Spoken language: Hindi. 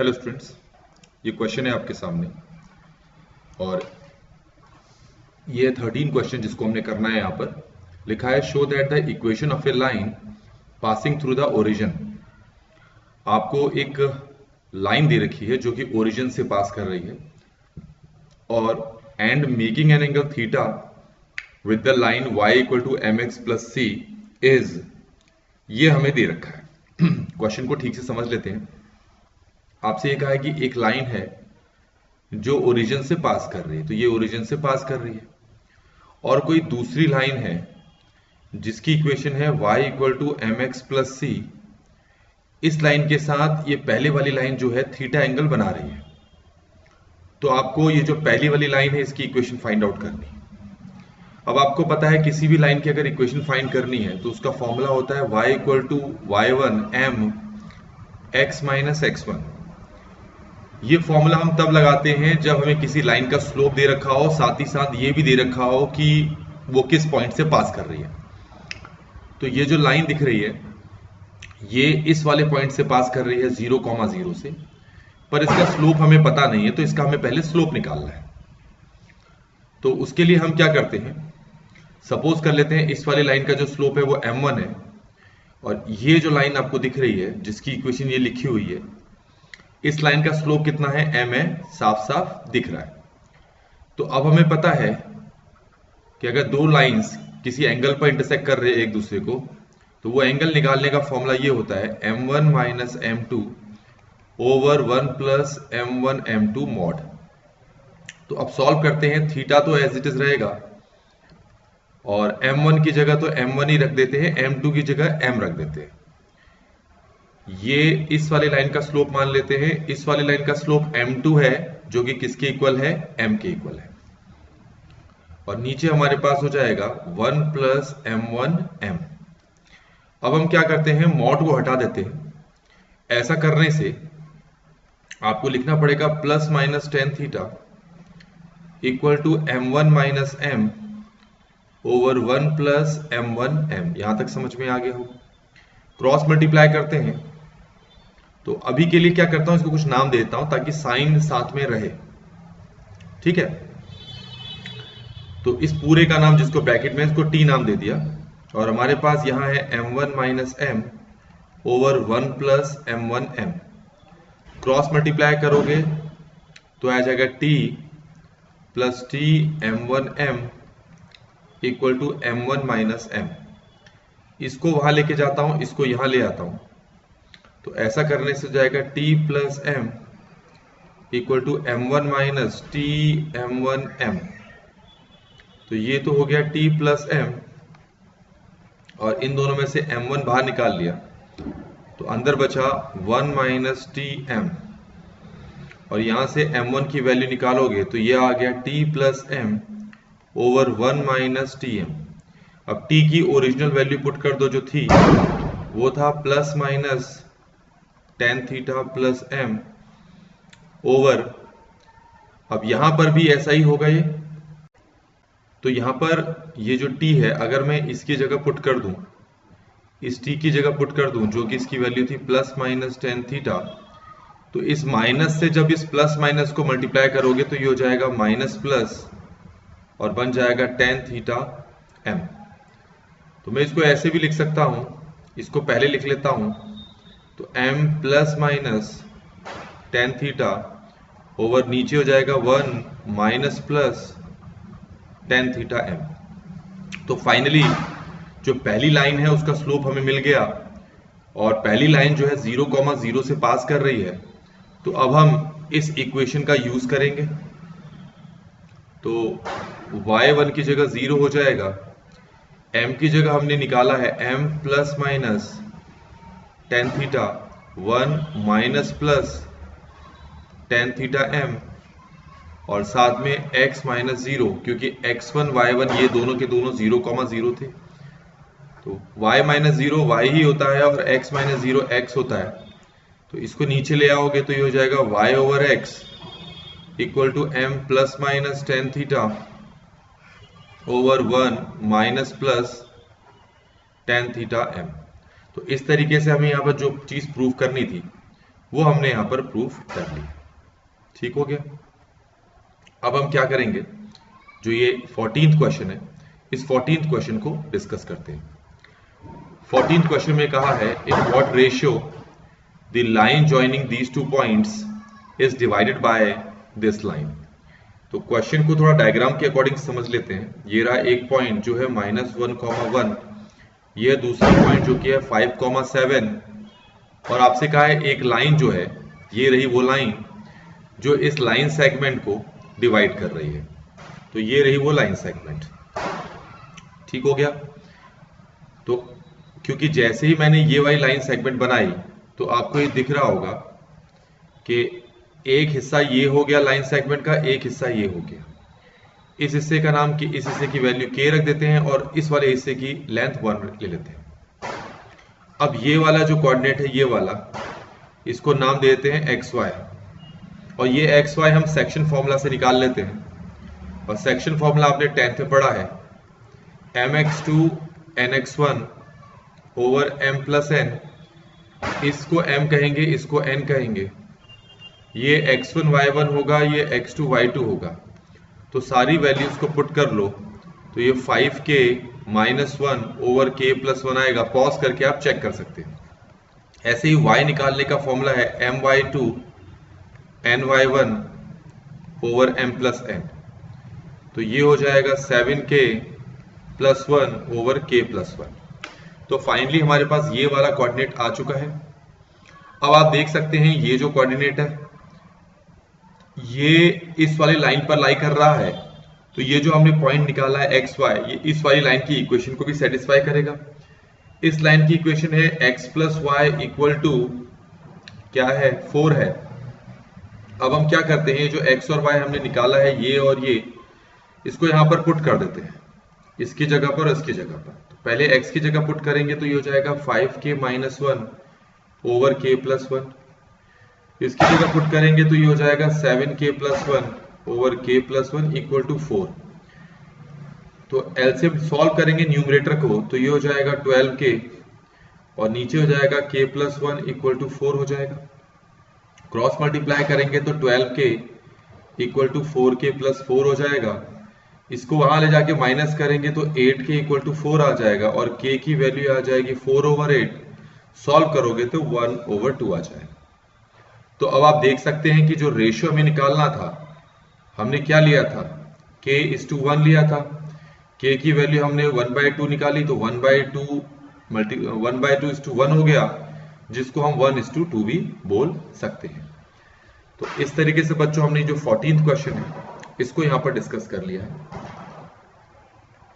हेलो स्टूडेंट्स, ये क्वेश्चन है आपके सामने और ये 13 क्वेश्चन जिसको हमने करना है। यहाँ पर लिखा है show that the equation of A line passing through the origin. आपको एक लाइन दे रखी है जो कि ओरिजिन से पास कर रही है और and making an angle theta with the line y equal to mx plus c is, ये हमें दे रखा है। क्वेश्चन को ठीक से समझ लेते हैं। आपसे ये कहा है कि एक लाइन है जो ओरिजिन से पास कर रही है, तो ये ओरिजिन से पास कर रही है, और कोई दूसरी लाइन है जिसकी इक्वेशन है y equal to mx plus C. इस लाइन के साथ ये पहले वाली लाइन जो है थीटा एंगल बना रही है। तो आपको ये जो पहली वाली लाइन है इसकी इक्वेशन फाइंड आउट करनी है। अब आपको पता है किसी भी लाइन की अगर इक्वेशन फाइंड करनी है तो उसका फॉर्मूला होता है y equal to y1 m x minus x1। ये फॉर्मूला हम तब लगाते हैं जब हमें किसी लाइन का स्लोप दे रखा हो, साथ ही साथ ये भी दे रखा हो कि वो किस पॉइंट से पास कर रही है। तो ये जो लाइन दिख रही है ये इस वाले पॉइंट से पास कर रही है 0,0 से, पर इसका स्लोप हमें पता नहीं है, तो इसका हमें पहले स्लोप निकालना है। तो उसके लिए हम क्या करते हैं, सपोज कर लेते हैं इस वाली लाइन का जो स्लोप है वो m1 है, और ये जो लाइन आपको दिख रही है जिसकी इक्वेशन ये लिखी हुई है, इस लाइन का स्लोप कितना है, m है, साफ साफ दिख रहा है। तो अब हमें पता है कि अगर दो लाइंस किसी एंगल पर इंटरसेक्ट कर रहे हैं एक दूसरे को, तो वो एंगल निकालने का फॉर्मूला ये होता है m1 minus m2 over 1 plus m1 m2 mod. तो अब सॉल्व करते हैं, थीटा तो एज इट इज रहेगा और m1 की जगह तो m1 ही रख देते हैं, m2 की जगह m रख देते हैं। ये इस वाली लाइन का स्लोप मान लेते हैं, इस वाली लाइन का स्लोप m2 है जो कि किसके इक्वल है, m के इक्वल है, और नीचे हमारे पास हो जाएगा 1 प्लस m1 m। अब हम क्या करते हैं, मॉड को हटा देते हैं। ऐसा करने से आपको लिखना पड़ेगा plus minus tan theta equal to m1 minus m over 1 plus m1 m। यहां तक समझ में आ गया हो। क्रॉस मल्टीप्लाई करते हैं, तो अभी के लिए क्या करता हूं, इसको कुछ नाम देता हूं ताकि साइन साथ में रहे, ठीक है। तो इस पूरे का नाम जिसको ब्रैकेट में, इसको t नाम दे दिया, और हमारे पास यहां है m1 minus m over 1 plus m1 m। Cross multiply करोगे तो आ जाएगा t plus t m1 m equal to m1 minus m। इसको वहां लेके जाता हूं, इसको यहां ले आता हूं, तो ऐसा करने से जाएगा t plus m equal to m1 minus t m1 m। तो ये तो हो गया t प्लस m, और इन दोनों में से m1 बाहर निकाल लिया तो अंदर बचा 1 माइनस टी m, और यहां से m1 की वैल्यू निकालोगे तो ये आ गया t plus m over 1 minus T m। अब t की ओरिजिनल वैल्यू पुट कर दो जो थी, वो था plus minus tan theta plus m over, अब यहां पर भी ऐसा ही होगा ये। तो यहां पर ये जो t है अगर मैं इसकी जगह पुट कर दूं, इस t की जगह पुट कर दूं जो कि इसकी वैल्यू थी प्लस माइनस टेन थीटा, तो इस माइनस से जब इस प्लस माइनस को मल्टीप्लाई करोगे तो ये हो जाएगा माइनस प्लस और बन जाएगा टेन थीटा m। तो मैं इसको ऐसे भी लिख सकता हूं, इसको पहले लिख लेता हूं, तो m plus minus tan theta over नीचे हो जाएगा 1 minus plus tan theta m। तो फाइनली जो पहली लाइन है उसका स्लोप हमें मिल गया, और पहली लाइन जो है 0,0 से पास कर रही है। तो अब हम इस इक्वेशन का यूज करेंगे, तो y1 की जगह 0 हो जाएगा, m की जगह हमने निकाला है m plus minus tan theta 1 minus plus tan theta m, और साथ में x माइनस 0, क्योंकि x1 y1 ये दोनों के दोनों 0,0 थे, तो y माइनस 0 y ही होता है और x माइनस 0 x होता है। तो इसको नीचे ले आओगे तो ये हो जाएगा y over x equal to m plus minus tan theta over 1 minus plus tan theta m। तो इस तरीके से हमें यहाँ पर जो चीज प्रूव करनी थी वो हमने यहां पर प्रूफ कर लिया। ठीक हो गया। अब हम क्या करेंगे, जो ये 14th क्वेश्चन है, इस 14th क्वेश्चन को डिस्कस करते हैं। 14th क्वेश्चन में कहा है in what ratio the line joining these two points is divided by this line. तो क्वेश्चन को थोड़ा डायग्राम के अकॉर्डिंग समझ लेते हैं। ये रहा एक पॉइंट जो है -1,1, ये दूसरा पॉइंट जो कि है 5,7, और आपसे कहा है एक लाइन जो है, ये रही वो लाइन जो इस लाइन सेगमेंट को डिवाइड कर रही है। तो ये रही वो लाइन सेगमेंट। ठीक हो गया। तो क्योंकि जैसे ही मैंने ये वाली लाइन सेगमेंट बनाई तो आपको ये दिख रहा होगा कि एक हिस्सा ये हो गया लाइन सेगमेंट का, एक हिस्सा ये हो गया। इस हिस्से का नाम की, इस हिस्से की वैल्यू k रख देते हैं और इस वाले हिस्से की लेंथ 1 ले लेते हैं। अब ये वाला जो कोऑर्डिनेट है, ये वाला, इसको नाम दे देते हैं xy, और ये xy हम सेक्शन फॉर्मूला से निकाल लेते हैं। और सेक्शन फॉर्मूला आपने 10th में पढ़ा है, mx2 nx1 over m plus n। इसको m कहेंगे, इसको n कहेंगे। ये x1 y1 होगा, ये x2 y2 होगा। तो सारी वैल्यूज को पुट कर लो तो ये 5k -1 ओवर k प्लस 1 आएगा। पॉज करके आप चेक कर सकते हैं। ऐसे ही y निकालने का फॉर्मूला है my2 ny1 over m plus n। तो ये हो जाएगा 7k plus 1 over k plus 1। तो फाइनली हमारे पास ये वाला कोऑर्डिनेट आ चुका है। अब आप देख सकते हैं ये जो कोऑर्डिनेट है ये इस वाली लाइन पर लाई कर रहा है। तो ये जो हमने पॉइंट निकाला है एक्स वाई, ये इस वाली लाइन की इक्वेशन को भी सेटिस्फाई करेगा। इस लाइन की इक्वेशन है x plus y equal to क्या है, 4 है। अब हम क्या करते हैं, जो x और y हमने निकाला है ये और ये, इसको यहां पर पुट कर देते हैं, इसकी जगह पर और इसकी जगह पर। तो पहले x की जगह पुट करेंगे तो ये हो जाएगा 5k -1 ओवर k प्लस 1। इसकी जगह पुट करेंगे तो ये हो जाएगा 7k plus 1 over k plus 1 equal to 4। तो एलसीएम सॉल्व करेंगे न्यूमरेटर को तो ये हो जाएगा 12k और नीचे हो जाएगा k प्लस 1 इक्वल टू 4 हो जाएगा। क्रॉस मल्टीप्लाई करेंगे तो 12k equal to 4k plus 4 हो जाएगा। इसको वहां ले जाके माइनस करेंगे तो 8k इक्वल टू 4 आ जाएगा और k की वैल्यू आ जाएगी 4 ओवर 8। सॉल्व करोगे तो 1 ओवर 2 आ जाएगा। तो अब आप देख सकते हैं कि जो रेशियो हमें निकालना था, हमने क्या लिया था, k:1 लिया था। k की वैल्यू हमने 1/2 निकाली तो 1/2 1/2:1 हो गया, जिसको हम 1:2 भी बोल सकते हैं। तो इस तरीके से बच्चों हमने जो 14th क्वेश्चन है इसको यहां पर डिस्कस कर लिया है।